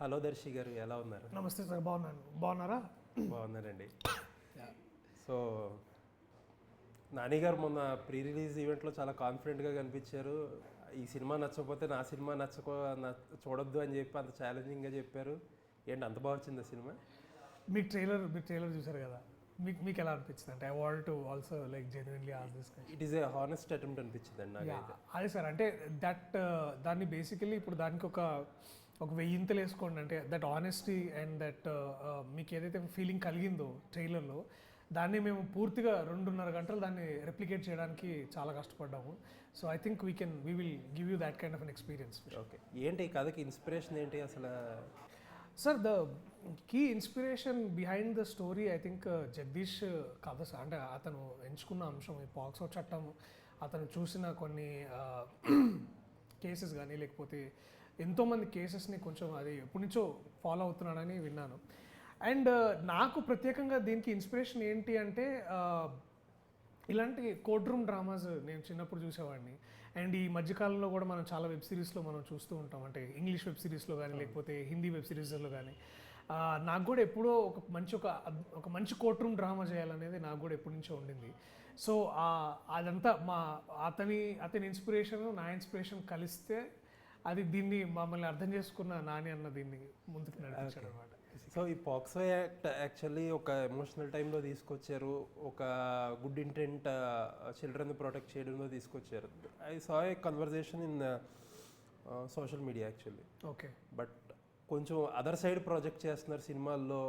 Hello Darsi గారు, ఎలా ఉన్నారు? నమస్తే సార్, బాగున్నారా? బాగున్నారండి. సో నాని గారు మొన్న ప్రీ రిలీజ్ ఈవెంట్లో చాలా కాన్ఫిడెంట్గా కనిపించారు. ఈ సినిమా నచ్చకపోతే నా సినిమా చూడొద్దు అని చెప్పి అంత ఛాలెంజింగ్గా చెప్పారు. ఏంటి అంత బాగా వచ్చింది సినిమా? మీకు ట్రైలర్ చూసారు కదా, మీకు ఎలా అనిపించింది? అంటే I want to also like genuinely ask this question. It is a honest attempt అనిపించింది అండి నాకైతే. అదే సార్, అంటే దాన్ని బేసికలీ ఇప్పుడు దానికి ఒక వెయ్యింతలు వేసుకోండి. అంటే దట్ ఆనెస్టీ అండ్ దట్ మీకు ఏదైతే ఫీలింగ్ కలిగిందో ట్రైలర్లో, దాన్ని మేము పూర్తిగా 2.5 గంటలు దాన్ని రెప్లికేట్ చేయడానికి చాలా కష్టపడ్డాము. So I think we will give you that kind of an experience. Okay, ఏంటి ఈ కథకి ఇన్స్పిరేషన్ ఏంటి అసలు? Sir, the key inspiration behind the story I think Jagadish కథ సార్. అంటే అతను ఎంచుకున్న అంశం ఈ పాక్సో చట్టం, అతను చూసిన కొన్ని కేసెస్ కానీ లేకపోతే ఎంతోమంది కేసెస్ని కొంచెం అది ఎప్పటి నుంచో ఫాలో అవుతున్నాడని విన్నాను. అండ్ నాకు ప్రత్యేకంగా దీనికి ఇన్స్పిరేషన్ ఏంటి అంటే ఇలాంటి కోర్ట్ రూమ్ డ్రామాస్ నేను చిన్నప్పుడు చూసేవాడిని. అండ్ ఈ మధ్యకాలంలో కూడా మనం చాలా వెబ్ సిరీస్లో మనం చూస్తూ ఉంటాం. అంటే ఇంగ్లీష్ వెబ్ సిరీస్లో కానీ లేకపోతే హిందీ వెబ్ సిరీస్లో కానీ నాకు కూడా ఎప్పుడో ఒక మంచి కోర్ట్ రూమ్ డ్రామా చేయాలనేది నాకు కూడా ఎప్పటి నుంచో ఉండింది. సో అదంతా అతని ఇన్స్పిరేషన్ నా ఇన్స్పిరేషన్ కలిస్తే అది దీన్ని మమ్మల్ని అర్థం చేసుకున్న నాని అన్న దీన్ని ముందుకు నడిపించాడు అనమాట. సో ఈ పాక్సో యాక్ట్ యాక్చువల్లీ ఒక ఎమోషనల్ టైంలో తీసుకొచ్చారు, ఒక గుడ్ ఇంటెంట్ చిల్డ్రన్ ప్రొటెక్ట్ చేయడంలో తీసుకొచ్చారు. I saw A conversation in social media actually. Okay, but కొంచెం అదర్ సైడ్ ప్రాజెక్ట్ చేస్తున్నారు సినిమాల్లో.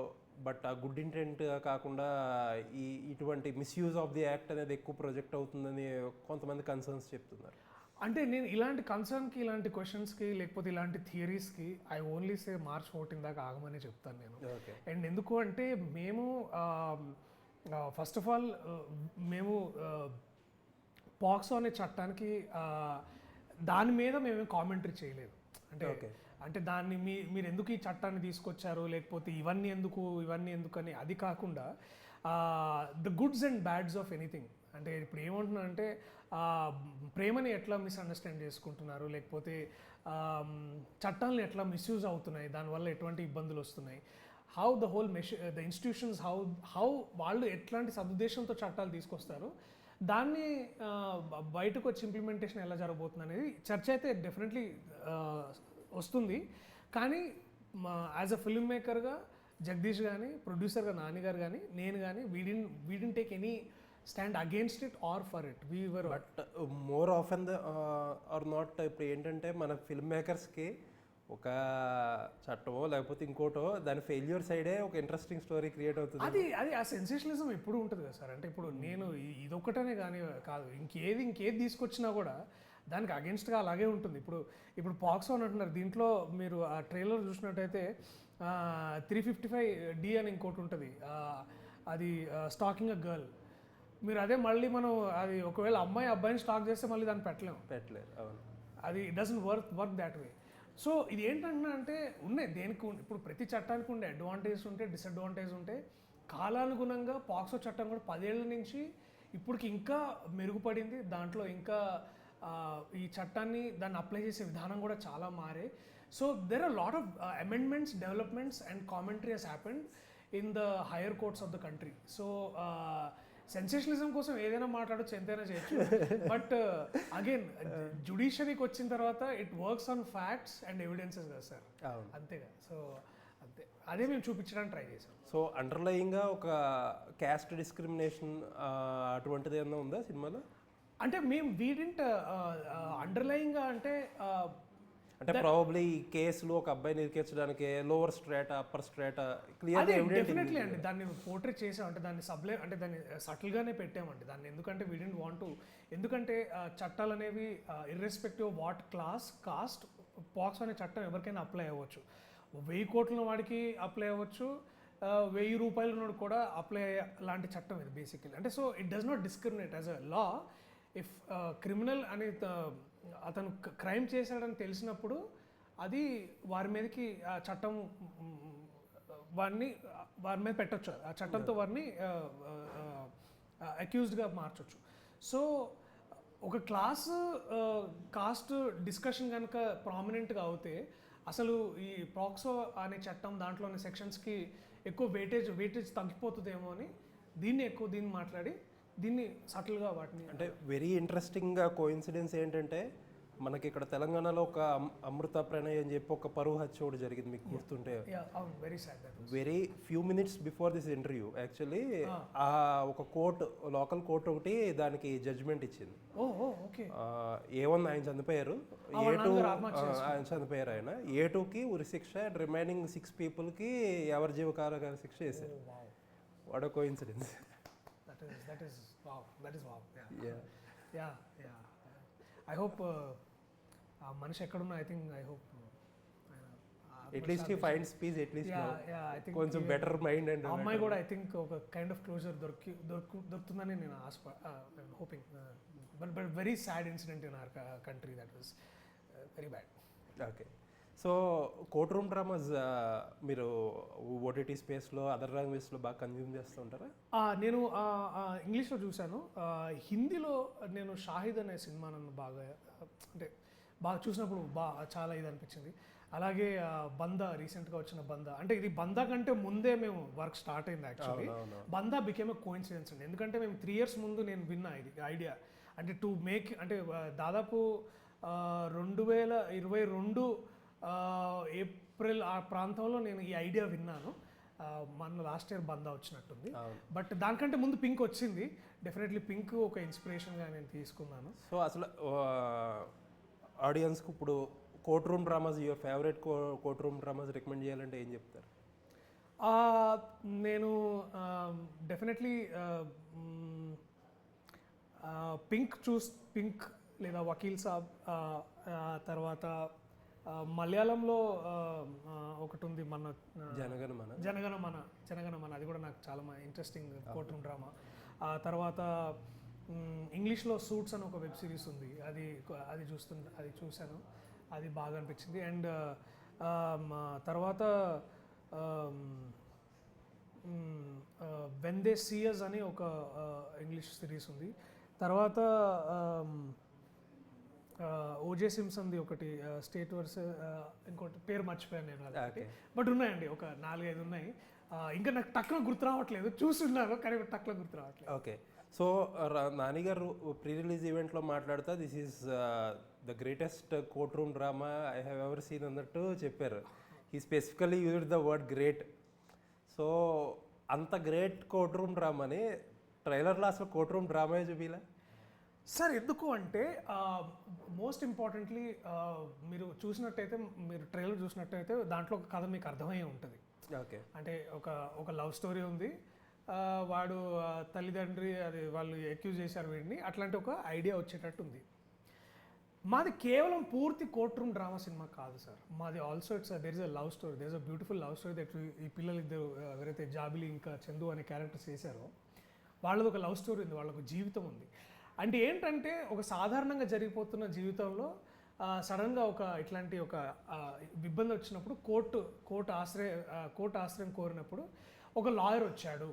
బట్ ఆ గుడ్ ఇంటెంట్ కాకుండా ఇటువంటి మిస్యూజ్ ఆఫ్ ది యాక్ట్ అనేది ఎక్కువ ప్రొజెక్ట్ అవుతుందని కొంతమంది కన్సర్న్స్ చెప్తున్నారు. అంటే నేను ఇలాంటి కన్సర్న్కి, ఇలాంటి క్వశ్చన్స్కి లేకపోతే ఇలాంటి థియరీస్కి ఐ ఓన్లీ సే March 14 దాకా ఆగమని చెప్తాను నేను. అండ్ ఎందుకు అంటే మేము ఫస్ట్ ఆఫ్ ఆల్ మేము పాక్సో అనే చట్టానికి దాని మీద మేము కామెంటరీ చేయలేదు. అంటే దాన్ని మీరు ఎందుకు ఈ చట్టాన్ని తీసుకొచ్చారు, లేకపోతే ఇవన్నీ ఎందుకు అని అది కాకుండా the goods and బ్యాడ్స్ of anything. అంటే ఇప్పుడు ఏమంటున్నా అంటే ప్రేమని ఎట్లా మిస్అండర్స్టాండ్ చేసుకుంటున్నారు, లేకపోతే చట్టాలను ఎట్లా మిస్యూజ్ అవుతున్నాయి, దానివల్ల ఎటువంటి ఇబ్బందులు వస్తున్నాయి, how the whole the institutions how వాళ్ళు ఎట్లాంటి సదుద్దేశంతో చట్టాలు తీసుకొస్తారు, దాన్ని బయటకు వచ్చి ఇంప్లిమెంటేషన్ ఎలా జరగబోతుంది అనేది చర్చ అయితే డెఫినెట్లీ వస్తుంది. కానీ యాజ్ అ ఫిల్మ్ మేకర్గా జగదీష్ కానీ, ప్రొడ్యూసర్గా నాని గారు కానీ, నేను కానీ we didn't take any stand against it or for it. We were but more often or not ఇప్పుడు ఏంటంటే మన ఫిల్మ్ మేకర్స్కి ఒక చట్టమో లేకపోతే ఇంకోటో దాని ఫెయిల్యూర్ సైడే ఒక ఇంట్రెస్టింగ్ స్టోరీ క్రియేట్ అవుతుంది. అది ఆ సెన్సేషనలిజం ఎప్పుడు ఉంటుంది కదా సార్. అంటే ఇప్పుడు నేను ఇదొక్కటనే కానీ కాదు, ఇంకేది తీసుకొచ్చినా కూడా దానికి అగేన్స్ట్గా అలాగే ఉంటుంది. ఇప్పుడు పాక్సో అని అంటున్నారు, దీంట్లో మీరు ఆ ట్రైలర్ చూసినట్టయితే 355D అని ఇంకోటి ఉంటుంది, అది స్టాకింగ్ అ గర్ల్. మీరు అదే మళ్ళీ మనం అది ఒకవేళ అబ్బాయిని స్టాక్ చేస్తే మళ్ళీ దాన్ని పెట్టలేరు. అవును, అది doesn't work that way. So ఇది ఏంటంటున్నా అంటే ఉన్నాయి దేనికి, ఇప్పుడు ప్రతి చట్టానికి ఉండే అడ్వాంటేజ్ ఉంటే డిసడ్వాంటేజ్ ఉంటే, కాలానుగుణంగా పాక్సో చట్టం కూడా 10 ఏళ్ల నుంచి ఇప్పటికి ఇంకా మెరుగుపడింది. దాంట్లో ఇంకా ఈ దాన్ని అప్లై చేసే విధానం కూడా చాలా మారే. So there are lot of amendments, developments and commentary has happened in the higher courts of the country. So sensationalism కోసం ఏదైనా మాట్లాడచ్చు, ఎంతైనా చేయొచ్చు. బట్ అగైన్ జ్యుడిషియరీకి వచ్చిన తర్వాత it works on facts and evidences కదా సార్, అంతేగా. సో అదే మేము చూపించడానికి ట్రై చేసాం. సో అండర్లయింగ్గా ఒక క్యాస్ట్ డిస్క్రిమినేషన్ అటువంటిది ఏమన్నా ఉందా సినిమాలో? అంటే మేము వీడింట్ అండర్లయింగ్గా అంటే ప్రాబబ్లీ ఈ కేసులో ఒక అబ్బాయిని ఇరికించడానికి lower strata, upper strata clear definitely అండి దాన్ని పోర్ట్రేట్ చేసాం. అంటే దాన్ని దాన్ని సటిల్గానే పెట్టామండి దాన్ని. ఎందుకంటే వీ డిడ్ంట్ వాంట్ టు, ఎందుకంటే చట్టాలు అనేవి irrespective of what class, cost, POCSO అనే చట్టం ఎవరికైనా అప్లై అవ్వచ్చు. 1000 కోట్ల వాడికి అప్లై అవ్వచ్చు, 1000 రూపాయల నోడు కూడా అప్లై అయ్యే లాంటి చట్టం ఇది బేసికలీ. అంటే so it does not discriminate as a law. If criminal అనే అతను క్రైమ్ చేశాడని తెలిసినప్పుడు అది వారి మీదకి ఆ చట్టం వారి మీద పెట్టచ్చు, ఆ చట్టంతో వారిని అక్యూజ్డ్గా మార్చవచ్చు. సో ఒక కాస్ట్ డిస్కషన్ కనుక ప్రామినెంట్గా అవుతే అసలు ఈ ప్రాక్సో అనే చట్టం దాంట్లోని సెక్షన్స్కి ఎక్కువ వెయిటేజ్ తగ్గిపోతుందేమో అని దీన్ని మాట్లాడి దీన్ని సటిల్గా వాటిని అంటే వెరీ ఇంట్రెస్టింగ్ కోఇన్సిడెన్స్ ఏంటంటే మనకి ఇక్కడ తెలంగాణలో ఒక అమృత ప్రణయ్ అని చెప్పి ఒక పరువు హత్య ఒకటి జరిగింది, మీకు గుర్తుంటే. అవును, very sad. Very few minutes before this interview actually ఆ ఒక కోర్టు, లోకల్ కోర్టు ఒకటి దానికి జడ్జ్మెంట్ ఇచ్చింది. ఓకే. A1 ఆయన చనిపోయారు, A2 ఆయన చనిపోయారు. ఆయన A2కి ఉరిశిక్ష, అండ్ రిమైనింగ్ 6 పీపుల్కి యావజ్జీవ కారాగార శిక్ష వేశారు. What a coincidence. That is wow. Yeah. I hope ఆ మనిషి ఎక్కడున్నా I hope at least he finds peace, at least I think కొంచెం బెటర్ మైండ్. అండ్ అమ్మాయి కూడా ఐ థింక్ ఒక కైండ్ ఆఫ్ క్లోజర్ దొరుకుతుందని నేను hoping. But very sad incident in our country. That was very bad. Okay. So court room dramas మీరు OTT స్పేస్లో, other లాంగ్వేజ్లో బాగా కన్జ్యూమ్ చేస్తూ ఉంటారా? నేను ఇంగ్లీష్లో చూశాను. హిందీలో నేను షాహిద్ అనే సినిమా నన్ను బాగా చూసినప్పుడు చాలా ఇది అనిపించింది. అలాగే బందా, రీసెంట్గా వచ్చిన బందా, అంటే ఇది బందా కంటే ముందే మేము వర్క్ స్టార్ట్ అయింది actually. Banda became a coincidence అండి. ఎందుకంటే మేము 3 years ముందు నేను విన్నా ఇది ఐడియా, అంటే టు మేక్, అంటే దాదాపు 2022 ఏప్రిల్ ఆ ప్రాంతంలో నేను ఈ ఐడియా విన్నాను. మన లాస్ట్ ఇయర్ బందా వచ్చినట్టుంది. బట్ దానికంటే ముందు పింక్ వచ్చింది. డెఫినెట్లీ పింక్ ఒక ఇన్స్పిరేషన్గా నేను తీసుకున్నాను. సో అసలు ఆడియన్స్కి ఇప్పుడు court room dramas, your favourite court room dramas recommend చేయాలంటే ఏం చెప్తారు? నేను డెఫినెట్లీ పింక్ లేదా వకీల్ సాబ్, తర్వాత మలయాళంలో ఒకటి ఉంది మన జనగణమన, అది కూడా నాకు చాలా ఇంట్రెస్టింగ్ కోర్ట్ రూమ్ డ్రామా. తర్వాత ఇంగ్లీష్లో సూట్స్ అని ఒక వెబ్ సిరీస్ ఉంది, అది చూశాను, అది బాగా అనిపించింది. అండ్ తర్వాత వెన్ దే సీ అస్ అని ఒక ఇంగ్లీష్ సిరీస్ ఉంది. తర్వాత ఓజే సింప్సన్ది ఒకటి, స్టేట్ వర్స్, ఇంకోటి పేరు మర్చిపోయాను నేను అది. బట్ ఉన్నాయండి, ఒక 4-5 ఉన్నాయి. ఇంకా నాకు టక్కున గుర్తు రావట్లేదు, చూస్తున్నాను కానీ టక్కున గుర్తు రావట్లేదు. ఓకే. సో నాని గారు ప్రీ రిలీజ్ ఈవెంట్లో మాట్లాడుతా this is the greatest court room drama I have ever seen అన్నట్టు చెప్పారు. He specifically used the word great. So అంత గ్రేట్ కోర్ట్ రూమ్ డ్రామాని ట్రైలర్లో అసలు కోర్ట్ రూమ్ డ్రామా చూపిలా సార్? ఎందుకు అంటే మోస్ట్ ఇంపార్టెంట్లీ మీరు చూసినట్టయితే, మీరు ట్రైలర్ చూసినట్టయితే దాంట్లో ఒక కథ మీకు అర్థమయ్యే ఉంటుంది. ఓకే. అంటే ఒక లవ్ స్టోరీ ఉంది, వాడు తల్లిదండ్రి వాళ్ళు అక్యూజ్ చేశారు వీడిని, అట్లాంటి ఒక ఐడియా వచ్చేటట్టు ఉంది. మాది కేవలం పూర్తి కోర్ట్ రూమ్ డ్రామా సినిమా కాదు సార్. మాది also there is a love story, there is a beautiful love story that ఈ పిల్లలు ఇద్దరు ఎవరైతే జాబిలి ఇంకా చందు అనే క్యారెక్టర్స్ చేశారో వాళ్ళది ఒక లవ్ స్టోరీ ఉంది, వాళ్ళకు జీవితం ఉంది. అంటే ఏంటంటే ఒక సాధారణంగా జరిగిపోతున్న జీవితంలో సడన్గా ఇట్లాంటి ఒక ఇబ్బంది వచ్చినప్పుడు కోర్టు ఆశ్రయం కోరినప్పుడు ఒక లాయర్ వచ్చాడు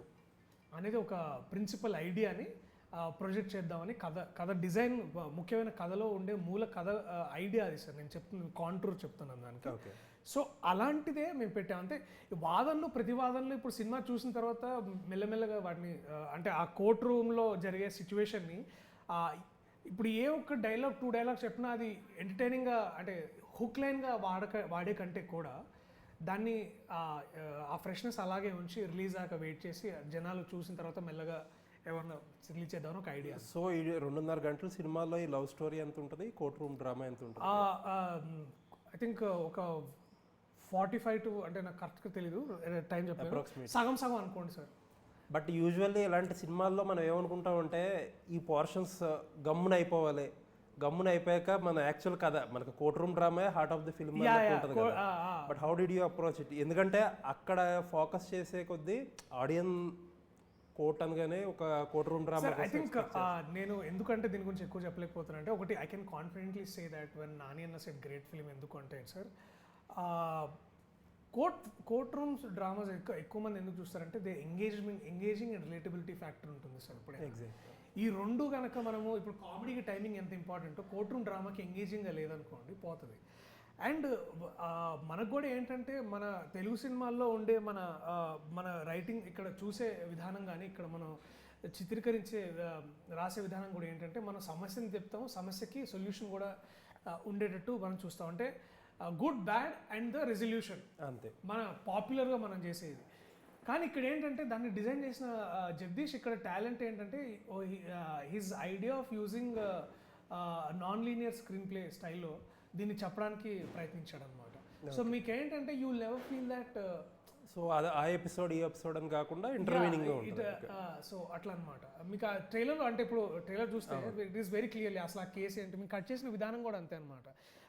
అనేది ఒక ప్రిన్సిపల్ ఐడియాని ప్రొజెక్ట్ చేద్దామని కథ డిజైన్, ముఖ్యమైన కథలో ఉండే మూల కథ ఐడియా అది సార్. నేను కాంటూర్ చెప్తున్నాను దానికి. సో అలాంటిదే మేము పెట్టాం. అంటే వాదనలు ప్రతివాదనలు ఇప్పుడు సినిమా చూసిన తర్వాత మెల్లమెల్లగా వాటిని, అంటే ఆ కోర్ట్ రూమ్లో జరిగే సిచ్యువేషన్ని ఇప్పుడు ఏ ఒక్క డైలాగ్ 2 డైలాగ్స్ చెప్పినా అది ఎంటర్టైనింగ్గా, అంటే హుక్ లైన్గా వాడే కంటే కూడా దాన్ని ఆ ఫ్రెష్నెస్ అలాగే ఉంచి రిలీజ్ దాకా వెయిట్ చేసి జనాలు చూసిన తర్వాత మెల్లగా ఎవరన్నా రిలీజ్ చేద్దామని ఒక ఐడియా. సో ఈ 2.5 గంటల సినిమాలో ఈ లవ్ స్టోరీ ఎంత ఉంటుంది, కోర్ట్ రూమ్ డ్రామా ఎంత ఉంటుంది? ఐ థింక్ ఒక 45 to, అంటే నాకు కరెక్ట్గా తెలీదు టైం చెప్పాను, సగం అనుకోండి సార్. బట్ యూజువల్లీ ఇలాంటి సినిమాల్లో మనం ఏమనుకుంటామంటే ఈ పోర్షన్స్ గమ్మున అయిపోవాలి, గమ్మున అయిపోయాక మన యాక్చువల్ కథ, మనకు court room drama heart of the film ఉంటుంది కదా. But how did you approach it? ఎందుకంటే అక్కడ ఫోకస్ చేసే కొద్దీ ఆడియన్స్ కోర్ట్ అనగానే ఒక court room drama. I think నేను ఎందుకంటే దీని గురించి ఎక్కువ చెప్పలేకపోతున్నాను అంటే, ఒకటి I can confidently say that when Nani అన్న సెట్ గ్రేట్ ఫిల్మ్. ఎందుకు అంటే సార్, కోర్ట్ రూమ్స్ డ్రామాస్ ఎక్కువ మంది ఎందుకు చూస్తారంటే they engaging and relatability factor ఉంటుంది సార్. ఇప్పుడు ఈ రెండు కనుక మనము, ఇప్పుడు కామెడీకి టైమింగ్ ఎంత ఇంపార్టెంటో కోర్ట్ రూమ్ డ్రామాకి ఎంగేజింగ్గా లేదనుకోండి పోతుంది. అండ్ మనకు కూడా ఏంటంటే మన తెలుగు సినిమాల్లో ఉండే మన రైటింగ్ ఇక్కడ చూసే విధానం కానీ ఇక్కడ మనం చిత్రీకరించే రాసే విధానం కూడా ఏంటంటే మనం సమస్యని చెప్తాం, సమస్యకి సొల్యూషన్ కూడా ఉండేటట్టు మనం చూస్తాం. అంటే good bad and the resolution అంతే మన పాపులర్గా మనం చేసేది. కానీ ఇక్కడ ఏంటంటే దాన్ని డిజైన్ చేసిన జగదీష్ ఇక్కడ టాలెంట్ ఏంటంటే his idea of using non linear screenplay స్టైల్లో దీన్ని చెప్పడానికి ప్రయత్నించాడు అనమాట. సో మీకేంటంటే you never feel that so ఆ ఎపిసోడ్ ఈ ఎపిసోడ్ అని కాకుండా ఇంటర్వ్యూనింగ్ సో అట్లా అనమాట. మీకు ఆ ట్రైలర్లో అంటే ఇప్పుడు ట్రైలర్ చూస్తే ఇట్ ఈస్ వెరీ క్లియర్లీ అసలు ఆ కేసు ఏంటి మీకు కట్ చేసిన విధానం కూడా అంతే అనమాట.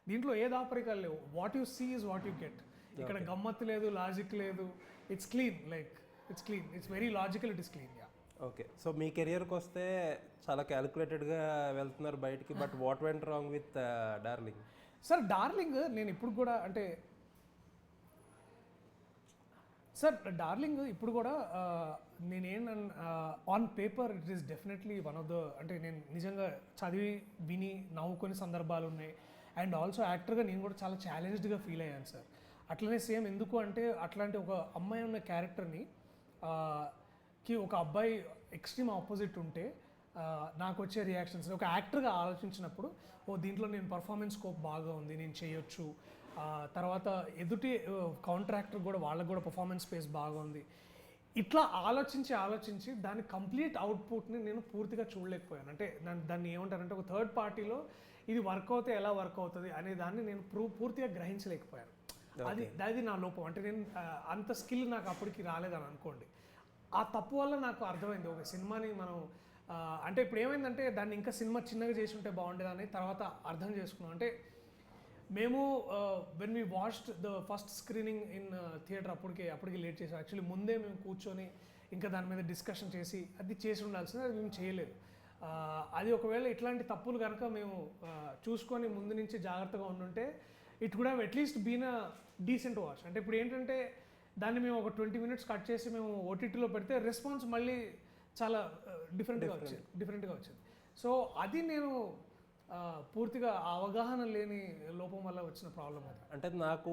దీంట్లో ఏ దాపరికాలు లేవు, what you see is what you get. ఇక్కడ గమ్మత్తు లేదు, లాజిక్ లేదు, it's clean, like it's clean, it's very logical, it is clean. Yeah okay. So మీ కెరియర్కి వస్తే చాలా క్యాలిక్యులేటెడ్గా వెళ్తున్నారు బయటికి, but what went wrong with Darling? Sir Darling నేను ఇప్పుడు కూడా అంటే సార్ డార్లింగ్ ఇప్పుడు కూడా on paper it is definitely one of the, అంటే నేను నిజంగా చదివి విని నవ్వుకొని సందర్భాలు ఉన్నాయి. అండ్ ఆల్సో యాక్టర్గా నేను కూడా చాలా ఛాలెంజ్డ్గా ఫీల్ అయ్యాను సార్. అట్లనే సేమ్ ఎందుకు అంటే అట్లాంటి ఒక అమ్మాయి ఉన్న క్యారెక్టర్ని కి ఒక అబ్బాయి ఎక్స్ట్రీమ్ ఆపోజిట్ ఉంటే నాకు వచ్చే రియాక్షన్స్ ఒక యాక్టర్గా ఆలోచించినప్పుడు దీంట్లో నేను పర్ఫార్మెన్స్ స్కోప్ బాగా ఉంది, నేను చేయొచ్చు. తర్వాత ఎదుటి కౌంటర్ యాక్టర్ కూడా వాళ్ళకు కూడా పర్ఫార్మెన్స్ స్పేస్ బాగా ఉంది. ఇట్లా ఆలోచించి దాని కంప్లీట్ అవుట్పుట్ని నేను పూర్తిగా చూడలేకపోయాను. అంటే దాన్ని ఏమంటారంటే ఒక థర్డ్ పార్టీలో ఇది వర్క్ అవుతే ఎలా వర్క్ అవుతుంది అనే దాన్ని నేను పూర్తిగా గ్రహించలేకపోయాను. అది నా లోపం. అంటే నేను అంత స్కిల్ నాకు అప్పటికి రాలేదని అనుకోండి. ఆ తప్పు వల్ల నాకు అర్థమైంది ఒక సినిమాని మనం అంటే ఇప్పుడు ఏమైందంటే దాన్ని ఇంకా సినిమా చిన్నగా చేసి ఉంటే బాగుండేదని తర్వాత అర్థం చేసుకున్నాం. అంటే మేము when we watched the first screening in theatre అప్పటికి లేట్ చేసాం. యాక్చువల్లీ ముందే మేము కూర్చొని ఇంకా దాని మీద డిస్కషన్ చేసి అది చేసి ఉండాల్సింది, అది మేము చేయలేదు. అది ఒకవేళ ఇట్లాంటి తప్పులు కనుక మేము చూసుకొని ముందు నుంచి జాగ్రత్తగా ఉండుంటే it could have at least been a decent watch. అంటే ఇప్పుడు ఏంటంటే దాన్ని మేము ఒక 20 minutes కట్ చేసి మేము ఓటీటీలో పెడితే రెస్పాన్స్ మళ్ళీ చాలా డిఫరెంట్గా వచ్చింది. సో అది నేను పూర్తిగా అవగాహన లేని లోపం వల్ల వచ్చిన ప్రాబ్లం అది. అంటే నాకు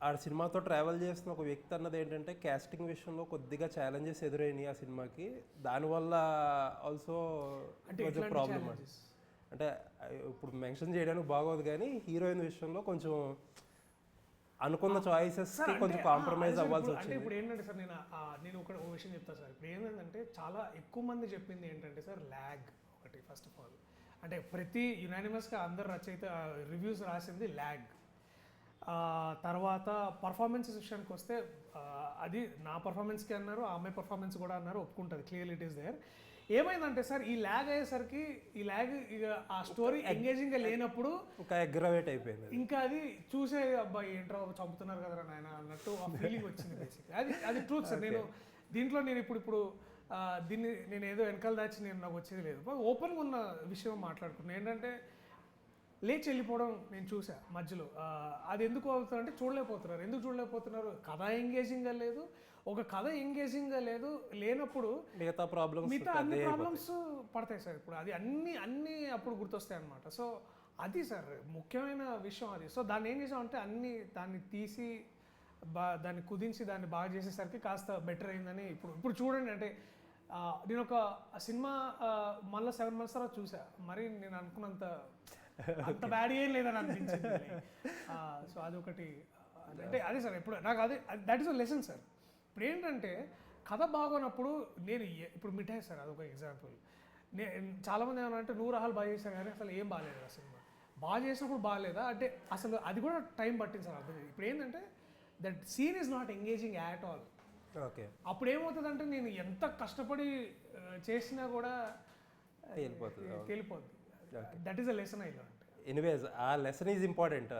ఆ సినిమాతో ట్రావెల్ చేస్తున్న ఒక వ్యక్తి అన్నది ఏంటంటే క్యాస్టింగ్ విషయంలో కొద్దిగా ఛాలెంజెస్ ఎదురైనాయి ఆ సినిమాకి. దానివల్ల ఆల్సో కొంచెం ప్రాబ్లమ్ అంటే ఇప్పుడు మెన్షన్ చేయడానికి బాగోదు కానీ హీరోయిన్ విషయంలో కొంచెం అనుకున్న చాయిసెస్ కొంచెం కాంప్రమైజ్ అవ్వాల్సి వచ్చింది. అంటే ఇప్పుడు ఏంటంటే సార్ నేను ఒక విషయం చెప్తాను సార్. ఇప్పుడు ఏంటంటే చాలా ఎక్కువ మంది చెప్పింది ఏంటంటే సార్ ల్యాగ్ ఒకటి. ఫస్ట్ ఆఫ్ ఆల్ అంటే ప్రతి యునానిమస్గా అందరు రచయిత రివ్యూస్ రాసింది ల్యాగ్. తర్వాత పర్ఫార్మెన్స్ విషయానికి వస్తే అది నా పర్ఫార్మెన్స్కి అన్నారు, ఆ అమ్మాయి పర్ఫార్మెన్స్ కూడా అన్నారు, ఒప్పుకుంటుంది, క్లియర్లీ ఇట్ ఈస్ దేర్. ఏమైందంటే సార్ ఈ ల్యాగ్ అయ్యేసరికి ఈ ల్యాగ్ ఇక ఆ స్టోరీ ఎంగేజింగ్గా లేనప్పుడు ఒక అగ్రవేట్ అయిపోయింది. ఇంకా అది చూసే అబ్బాయి ఏంట్రో చంపుతున్నారు కదా నాయన అన్నట్టు ఆ ఫీలింగ్ వచ్చింది బేసిక్. అది ట్రూత్ సార్. దీంట్లో నేను ఇప్పుడు దీన్ని నేను ఏదో వెనకాల దాచి నాకు వచ్చేది లేదు. ఓపెన్గా ఉన్న విషయం మాట్లాడుకున్నాను. ఏంటంటే లేచి వెళ్ళిపోవడం నేను చూసా మధ్యలో. అది ఎందుకు అవుతుందంటే చూడలేకపోతున్నారు. ఎందుకు చూడలేకపోతున్నారు? కథ ఎంగేజింగ్గా లేదు. ఒక కథ ఎంగేజింగ్గా లేనప్పుడు మిగతా అన్ని ప్రాబ్లమ్స్ పడతాయి సార్. ఇప్పుడు అది అన్నీ అప్పుడు గుర్తొస్తాయి అన్నమాట. సో అది సార్ ముఖ్యమైన విషయం అది. సో దాన్ని ఏం చేసామంటే దాన్ని తీసి దాన్ని కుదించి దాన్ని బాగా చేసేసరికి కాస్త బెటర్ అయిందని ఇప్పుడు చూడండి. అంటే నేను ఒక సినిమా మళ్ళీ 7 months తర్వాత చూసా. మరి నేను అనుకున్నంత అంత బ్యాడ్ ఏం లేదని అనిపించింది. సో అదొకటి. అంటే అదే సార్ ఇప్పుడు నాకు that is a lesson sir. ఇప్పుడు ఏంటంటే కథ బాగోనప్పుడు ఇప్పుడు మిఠాయి సార్ అదొక ఎగ్జాంపుల్. చాలామంది ఏమన్నా 100 రహాలు బాగా చేశారు కానీ అసలు ఏం బాగాలేదు ఆ సినిమా. బాగా చేసినప్పుడు బాగాలేదా అంటే అసలు అది కూడా టైం పట్టింది సార్ అర్థం. ఇప్పుడు ఏంటంటే that scene is not engaging at all. Okay. అప్పుడు ఏమవుతుందంటే నేను ఎంత కష్టపడి చేసినా కూడా తేలిపోద్ది. That is a lesson I learned. Anyways ఆ లెసన్ ఈజ్ ఇంపార్టెంట్.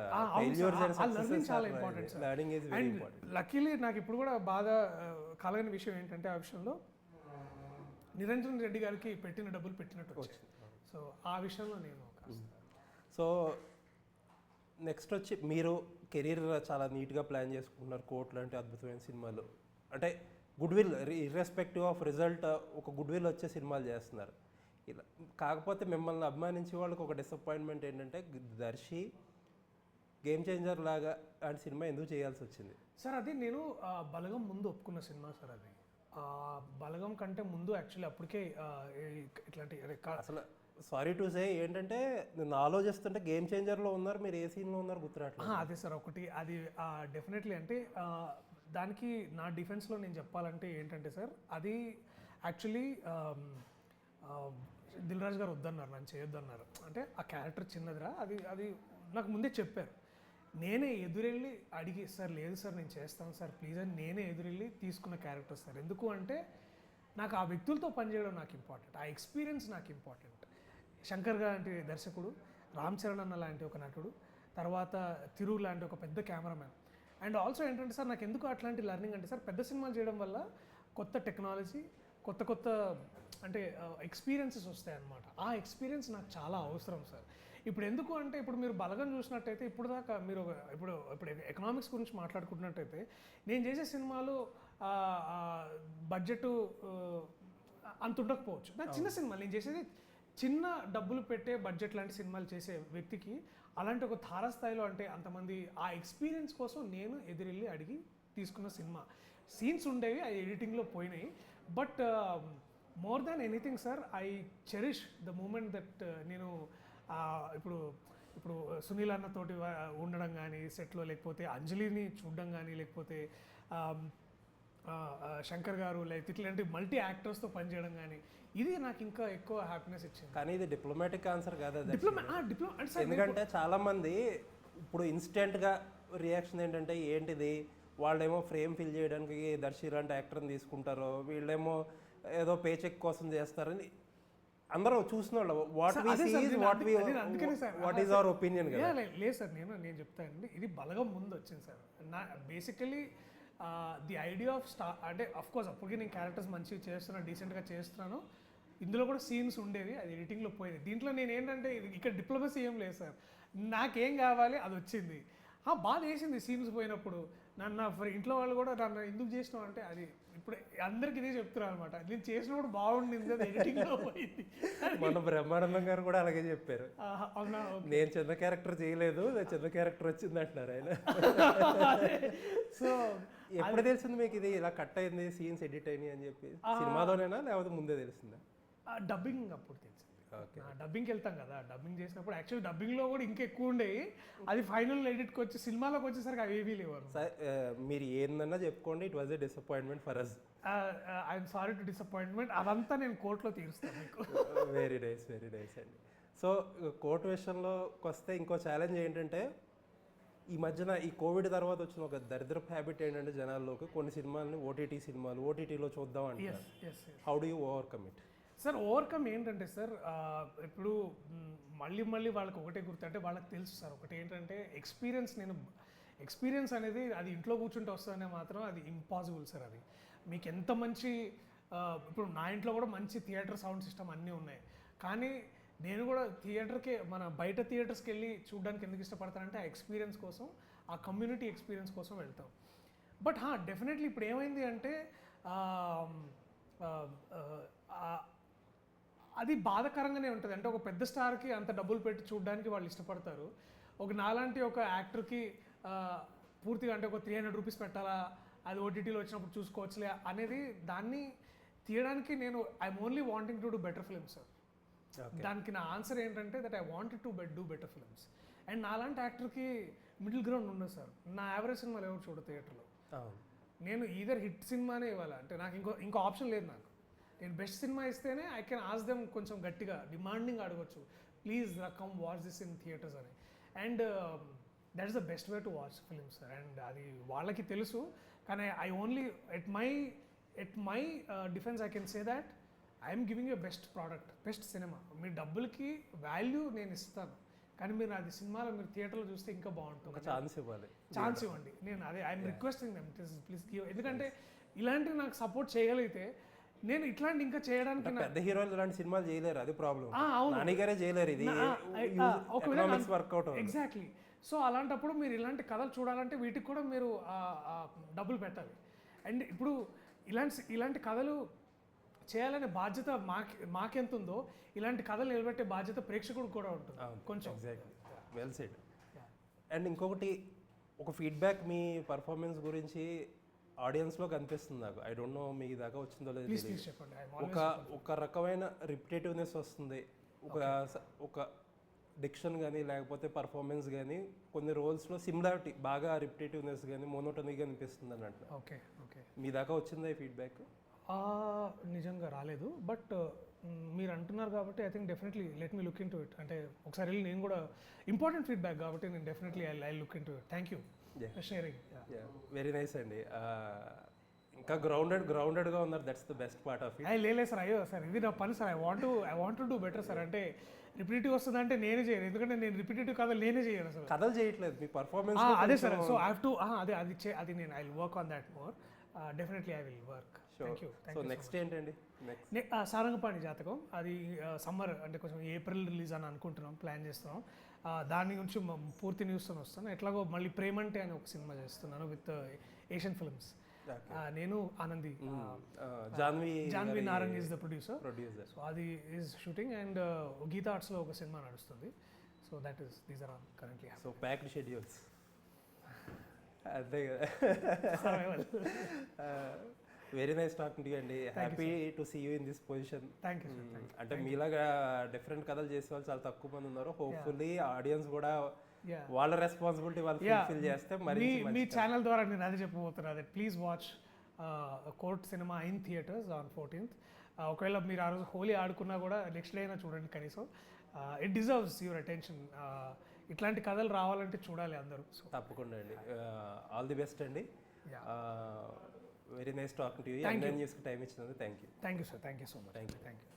లెర్నింగ్ చాలా important sir. Learning is very important. Luckily నాకు ఇప్పుడు కూడా బాగా కలగని విషయం ఏంటంటే ఆ విషయంలో నిరంజన్ రెడ్డి గారికి పెట్టిన డబ్బులు పెట్టినట్టు వచ్చింది. సో ఆ విషయంలో నేను సో నెక్స్ట్ వచ్చి మీరు కెరీర్ చాలా నీట్గా ప్లాన్ చేసుకుంటున్నారు. కోర్ట్ లాంటి అద్భుతమైన సినిమాలు అంటే good will irrespective of result ఒక గుడ్ విల్ వచ్చే సినిమాలు చేస్తున్నారు. ఇలా కాకపోతే మిమ్మల్ని అభిమానించే వాళ్ళకి ఒక డిసప్పాయింట్మెంట్ ఏంటంటే దర్శి గేమ్ చేంజర్ లాగా అలాంటి సినిమా ఎందుకు చేయాల్సి వచ్చింది? సార్ అది నేను బలగం ముందు ఒప్పుకున్న సినిమా సార్ అది. బలగం కంటే ముందు యాక్చువల్లీ అప్పటికే ఇట్లాంటి అసలు సారీ టు సే ఏంటంటే నేను ఆలోచిస్తుంటే గేమ్ చేంజర్లో ఉన్నారు, మీరు ఏ సీన్లో ఉన్నారు గుర్తురాట్లేదు. అదే సార్ ఒకటి అది డెఫినెట్లీ అంటే దానికి నా డిఫెన్స్లో నేను చెప్పాలంటే ఏంటంటే సార్ అది యాక్చువల్లీ దిల్ రాజు గారు వద్దన్నారు, నన్ను చేయొద్దన్నారు. అంటే ఆ క్యారెక్టర్ చిన్నదిరా, అది అది నాకు ముందే చెప్పారు. నేనే ఎదురెళ్ళి అడిగి సార్ లేదు సార్ నేను చేస్తాను సార్ ప్లీజ్ అని నేనే ఎదురెళ్ళి తీసుకున్న క్యారెక్టర్ సార్. ఎందుకు అంటే నాకు ఆ వ్యక్తులతో పనిచేయడం నాకు ఇంపార్టెంట్, ఆ ఎక్స్పీరియన్స్ నాకు ఇంపార్టెంట్. శంకర్ గారు లాంటి దర్శకుడు, రామ్ చరణ్ అన్న లాంటి ఒక నటుడు, తర్వాత తిరు లాంటి ఒక పెద్ద కెమెరామ్యాన్. అండ్ ఆల్సో ఏంటంటే సార్ నాకు ఎందుకు అట్లాంటి లెర్నింగ్ అంటే సార్ పెద్ద సినిమాలు చేయడం వల్ల కొత్త టెక్నాలజీ, కొత్త కొత్త అంటే ఎక్స్పీరియన్సెస్ వస్తాయన్నమాట. ఆ ఎక్స్పీరియన్స్ నాకు చాలా అవసరం సార్. ఇప్పుడు ఎందుకు అంటే ఇప్పుడు మీరు బలగం చూసినట్టయితే ఇప్పుడు దాకా మీరు ఇప్పుడు ఇప్పుడు ఎకనామిక్స్ గురించి మాట్లాడుకుంటున్నట్టయితే నేను చేసే సినిమాలు బడ్జెట్ అంత ఉండకపోవచ్చు. నాకు చిన్న సినిమాలు నేను చేసేది చిన్న డబ్బులు పెట్టే బడ్జెట్ లాంటి సినిమాలు చేసే వ్యక్తికి అలాంటి ఒక తారస్థాయిలో అంటే అంతమంది ఆ ఎక్స్పీరియన్స్ కోసం నేను ఎదురెళ్ళి అడిగి తీసుకున్న సినిమా. సీన్స్ ఉండేవి, అవి ఎడిటింగ్లో పోయినాయి. But more than anything sir I cherish the moment that నేను ఇప్పుడు ఇప్పుడు సునీల్ అన్నతోటి ఉండడం కానీ సెట్లో, లేకపోతే అంజలిని చూడడం కానీ, లేకపోతే శంకర్ గారు లేకపోతే ఇట్లాంటి మల్టీ యాక్టర్స్తో పనిచేయడం కానీ, ఇది నాకు ఇంకా ఎక్కువ హ్యాపీనెస్ ఇచ్చింది. కానీ ఇది డిప్లొమాటిక్ ఆన్సర్ కాదు, డిప్లొమా ఎందుకంటే చాలామంది ఇప్పుడు ఇన్స్టెంట్గా రియాక్షన్ ఏంటంటే ఏంటిది, వాళ్ళేమో ఫ్రేమ్ ఫిల్ చేయడానికి దర్శి లాంటి యాక్టర్ని తీసుకుంటారు, వీళ్ళేమో ఏదో పే చెక్ కోసం చేస్తారని అందరూ చూసిన వాళ్ళు వాట్ ఈస్ అవర్ ఒపీనియన్ కదా. లేదు సార్ నేను చెప్తానండి, ఇది బలగం ముందు వచ్చింది సార్. నా బేసికలీ ది ఐడియా ఆఫ్ అంటే అఫ్కోర్స్ అప్పటికి నేను క్యారెక్టర్స్ మంచిగా చేస్తున్నాను, డీసెంట్గా చేస్తున్నాను. ఇందులో కూడా సీన్స్ ఉండేవి, అది ఎడిటింగ్లో పోయింది. దీంట్లో నేను ఏంటంటే ఇక్కడ డిప్లొమసీ ఏం లేదు సార్, నాకేం కావాలి అది వచ్చింది. బాగా వేసింది సీన్స్ పోయినప్పుడు. నన్ను ఇంట్లో వాళ్ళు కూడా నన్ను ఎందుకు చేసినావు అంటే అది ఇప్పుడు అందరికి ఇదే చెప్తున్నారు అనమాట, నేను చేసినప్పుడు బాగుండింది, అది ఎడిటింగ్లో పోయింది. మన బ్రహ్మానందం గారు కూడా అలాగే చెప్పారు, నేను చిన్న క్యారెక్టర్ చేయలేదు, చిన్న క్యారెక్టర్ వచ్చింది అంటున్నారు ఆయన. సో ఎప్పుడు తెలిసింది మీకు ఇది ఇలా కట్ అయింది, సీన్స్ ఎడిట్ అయినాయి అని చెప్పి? సినిమాలోనేనా లేకపోతే ముందే తెలిసిందా? డబ్బింగ్ అప్పుడు తెలిసింది. డబ్బింగ్కి వెళ్తాం కదా, డబ్బింగ్ చేసినప్పుడు యాక్చువల్లీ డబ్బింగ్లో కూడా ఇంకా ఎక్కువ ఉండేవి. అది ఫైనల్ ఎడిట్కి వచ్చి సినిమాలోకి వచ్చేసరికి అవి ఏవీ లేవు. మీరు ఏందన్నా చెప్పుకోండి, it was a disappointment for us. I'm sorry to disappointment, అదంతా నేను కోర్టులో తీరుస్తాను మీకు. వెరీ నైస్ అండి. సో కోర్టు విషయంలోకి వస్తే ఇంకో ఛాలెంజ్ ఏంటంటే ఈ మధ్యన ఈ కోవిడ్ తర్వాత వచ్చిన ఒక దరిద్రపు హ్యాబిట్ ఏంటంటే జనాల్లోకి కొన్ని సినిమాలని ఓటీటీలో చూద్దాం అంటే, how do you overcome it? Sir overcome ఏంటంటే సార్ ఇప్పుడు మళ్ళీ వాళ్ళకి ఒకటే గుర్తు, అంటే వాళ్ళకి తెలుసు సార్ ఒకటి ఏంటంటే ఎక్స్పీరియన్స్ అనేది అది ఇంట్లో కూర్చుంటే వస్తుందనే మాత్రం అది ఇంపాసిబుల్ సార్. అది మీకు ఎంత మంచి ఇప్పుడు నా ఇంట్లో కూడా మంచి థియేటర్ సౌండ్ సిస్టమ్ అన్నీ ఉన్నాయి, కానీ నేను కూడా థియేటర్కి మన బయట థియేటర్స్కి వెళ్ళి చూడడానికి ఎందుకు ఇష్టపడతానంటే ఆ ఎక్స్పీరియన్స్ కోసం, ఆ కమ్యూనిటీ ఎక్స్పీరియన్స్ కోసం వెళ్తాం. బట్ డెఫినెట్లీ ఇప్పుడు ఏమైంది అంటే అది బాధాకరంగానే ఉంటుంది. అంటే ఒక పెద్ద స్టార్కి అంత డబ్బులు పెట్టి చూడడానికి వాళ్ళు ఇష్టపడతారు, ఒక నాలాంటి ఒక యాక్టర్కి పూర్తిగా అంటే ఒక 300 రూపీస్ పెట్టాలా, అది ఓటీటీలో వచ్చినప్పుడు చూసుకోవచ్చులే అనేది దాన్ని తీయడానికి నేను I'm only wanting to do better films sir. దానికి నా ఆన్సర్ ఏంటంటే that I wanted to do better films. And నాలాంటి యాక్టర్కి మిడిల్ గ్రౌండ్ ఉండదు సార్. నా యావరేజ్ సినిమాలు ఎవరు చూడ థియేటర్లో, నేను ఈదర్ హిట్ సినిమానే ఇవ్వాలి, అంటే నాకు ఇంకో ఆప్షన్ లేదు. నాకు నేను బెస్ట్ సినిమా ఇస్తేనే ఐ కెన్ ఆస్క్ దెమ్ కొంచెం గట్టిగా డిమాండింగ్ అడగచ్చు, please come watch this in theatres అని. And that is the best way to watch films sir. అండ్ అది వాళ్ళకి తెలుసు, కానీ I only at my defence I can say that I'm giving a best product, best cinema. మీ డబ్బులకి value నేను ఇస్తాను, కానీ మీరు అది సినిమాలో మీరు థియేటర్లో చూస్తే ఇంకా బాగుంటుంది. ఛాన్స్ ఇవ్వండి. నేను అదే I'm requesting them please give. ఎందుకంటే ఇలాంటివి నాకు సపోర్ట్ చేయగలిగితే నేను ఇట్లాంటి ఇంకా చేయడానికి పెద్ద హీరోలు ఇలాంటి సినిమాలు చేయలేరు, అది ప్రాబ్లం. నానిగారే చేయలేరు, ఇది వర్కౌట్. ఎగ్జాక్ట్లీ. సో అలాంటప్పుడు మీరు ఇలాంటి కథలు చూడాలంటే వీటికి కూడా మీరు డబ్బులు పెట్టాలి. అండ్ ఇప్పుడు ఇలాంటి కథలు చేయాలనే బాధ్యత మాకెంత ఉందో ఇలాంటి కథలు నిలబెట్టే బాధ్యత ప్రేక్షకుడికి కూడా ఉంటుంది కొంచెం. Well said. అండ్ ఇంకొకటి ఒక ఫీడ్బ్యాక్ మీ పర్ఫార్మెన్స్ గురించి ఆడియన్స్లో కనిపిస్తుంది నాకు. ఐ డోంట్ నో మీ దాకా వచ్చిందో లేదో ప్లీజ్ తెలియదు. ప్లీజ్ చెప్పండి. ఒక రకమైన రిపిటేటివ్నెస్ వస్తుంది. ఒక డిక్షన్ కానీ లేకపోతే పర్ఫార్మెన్స్ కానీ కొన్ని రోల్స్లో సిమిలారిటీ బాగా రిపిటేటివ్నెస్ కానీ మోనోటనీగా అనిపిస్తుంది అని అంటున్నారు. Okay okay. మీ దాకా వచ్చిందా ఈ ఫీడ్బ్యాక్? నిజంగా రాలేదు, బట్ మీరు అంటున్నారు కాబట్టి I think definitely let me look in to it. అంటే ఒకసారి వెళ్ళి నేను కూడా ఇంపార్టెంట్ ఫీడ్బ్యాక్ కాబట్టి నేను definitely I look in to it. Thank you sharing. Very nice అండి. ఇంకా గ్రౌండెడ్గా ఉన్నారు. That's the best part of it. లేదు సార్, అయ్యో సార్ ఇది నా పని sir. I want to do better sir. అంటే రిపిటేటివ్ వస్తుంది అంటే నేనే చేయను, ఎందుకంటే నేను రిపిటేటివ్ కథలు నేనే చేయను సార్. కథలు చేయట్లేదు మీ పర్ఫార్మెన్స్. అదే sir. So I have to అది నేను I will work on that more. Definitely I will work. Thank you. So next ఏంటండి? నెక్స్ట్ సారంగపాణి జాతకం. అది సమ్మర్ అంటే కొంచెం ఏప్రిల్ రిలీజ్ అని అనుకుంటున్నాం, ప్లాన్ చేస్తున్నాం. దాని గురించి పూర్తి న్యూస్తో వస్తాను. ఎట్లాగో మళ్ళీ ప్రేమంటే అని ఒక సినిమా చేస్తున్నాను విత్ ఏషియన్ ఫిల్మ్స్. నేను Anandi, Janvi Narang is the producer. So అది ఈజ్ షూటింగ్ అండ్ గీతా ఆర్ట్స్లో ఒక సినిమా నడుస్తుంది. So that is these are all currently. So packed schedules అంతే కదా. Very nice talking to you అండి. Happy to see you in this position. Thank you. అంటే మీలాగా different కథలు చేసే వాళ్ళు చాలా తక్కువ మంది ఉన్నారు. హోప్ఫుల్లీ ఆడియన్స్ కూడా వాళ్ళ రెస్పాన్సిబిలిటీ వాళ్ళు ఫుల్ఫిల్ చేస్తే మరి మీ ఛానల్ ద్వారా నేను అదే చెప్పబోతున్నా. అదే please watch court cinema in theatres on 14th. ఒకవేళ మీరు ఆ రోజు హోలీ ఆడుకున్నా కూడా నెక్స్ట్ డే అయినా చూడండి కనీసం. It deserves your attention. ఇట్లాంటి కథలు రావాలంటే చూడాలి అందరూ. సో తప్పకుండా అండి. ఆల్ ది బెస్ట్ అండి. Very nice talking to you. న్యూస్కి టైం ఇచ్చినందుకు thank you. Thank you sir. Thank you so much. Thank you. Thank you.